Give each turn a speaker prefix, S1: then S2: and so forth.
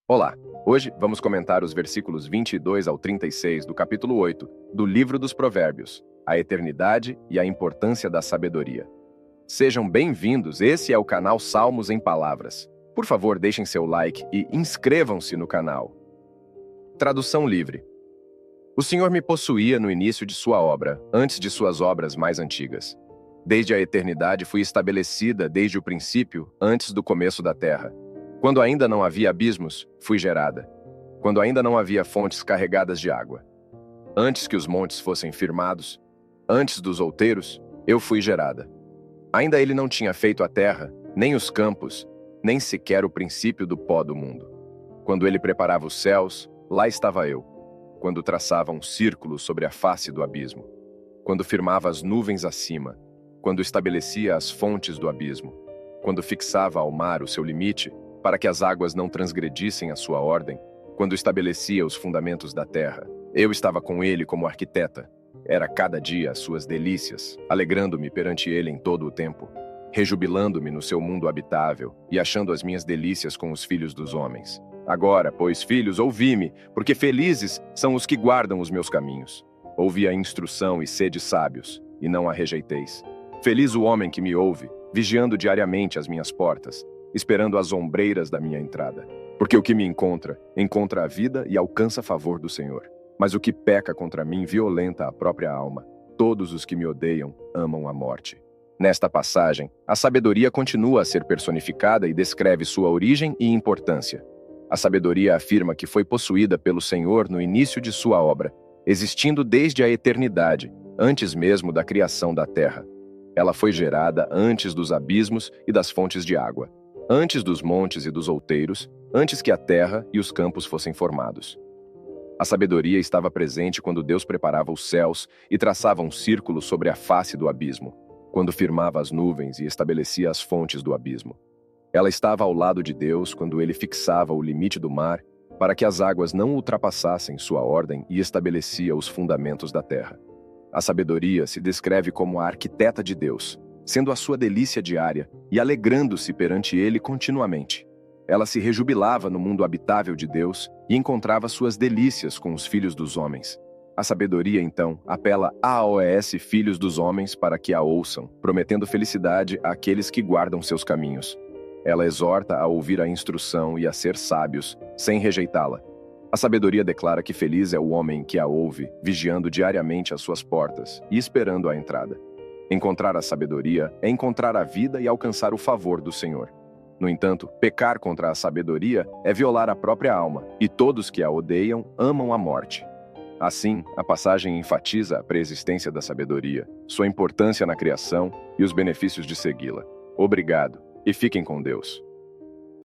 S1: Olá! Hoje vamos comentar os versículos 22 ao 36 do capítulo 8 do livro dos Provérbios, a eternidade e a importância da sabedoria. Sejam bem-vindos, esse é o canal Salmos em Palavras. Por favor, deixem seu like e inscrevam-se no canal. Tradução livre. O Senhor me possuía no início de sua obra, antes de suas obras mais antigas. Desde a eternidade fui estabelecida desde o princípio, antes do começo da terra. Quando ainda não havia abismos, fui gerada. Quando ainda não havia fontes carregadas de água. Antes que os montes fossem firmados, antes dos outeiros, eu fui gerada. Ainda ele não tinha feito a terra, nem os campos, nem sequer o princípio do pó do mundo. Quando ele preparava os céus, lá estava eu. Quando traçava um círculo sobre a face do abismo. Quando firmava as nuvens acima. Quando estabelecia as fontes do abismo. Quando fixava ao mar o seu limite, para que as águas não transgredissem a sua ordem, quando estabelecia os fundamentos da terra. Eu estava com ele como arquiteta. Era cada dia as suas delícias, alegrando-me perante ele em todo o tempo, rejubilando-me no seu mundo habitável e achando as minhas delícias com os filhos dos homens. Agora, pois, filhos, ouvi-me, porque felizes são os que guardam os meus caminhos. Ouvi a instrução e sede sábios, e não a rejeiteis. Feliz o homem que me ouve, vigiando diariamente as minhas portas, esperando as ombreiras da minha entrada. Porque o que me encontra, encontra a vida e alcança favor do Senhor. Mas o que peca contra mim violenta a própria alma. Todos os que me odeiam amam a morte. Nesta passagem, a sabedoria continua a ser personificada e descreve sua origem e importância. A sabedoria afirma que foi possuída pelo Senhor no início de sua obra, existindo desde a eternidade, antes mesmo da criação da terra. Ela foi gerada antes dos abismos e das fontes de água, antes dos montes e dos outeiros, antes que a terra e os campos fossem formados. A sabedoria estava presente quando Deus preparava os céus e traçava um círculo sobre a face do abismo, quando firmava as nuvens e estabelecia as fontes do abismo. Ela estava ao lado de Deus quando ele fixava o limite do mar para que as águas não ultrapassassem sua ordem e estabelecia os fundamentos da terra. A sabedoria se descreve como a arquiteta de Deus, sendo a sua delícia diária e alegrando-se perante ele continuamente. Ela se rejubilava no mundo habitável de Deus e encontrava suas delícias com os filhos dos homens. A sabedoria, então, apela aos filhos dos homens para que a ouçam, prometendo felicidade àqueles que guardam seus caminhos. Ela exorta a ouvir a instrução e a ser sábios, sem rejeitá-la. A sabedoria declara que feliz é o homem que a ouve, vigiando diariamente as suas portas e esperando a entrada. Encontrar a sabedoria é encontrar a vida e alcançar o favor do Senhor. No entanto, pecar contra a sabedoria é violar a própria alma, e todos que a odeiam amam a morte. Assim, a passagem enfatiza a preexistência da sabedoria, sua importância na criação e os benefícios de segui-la. Obrigado, e fiquem com Deus.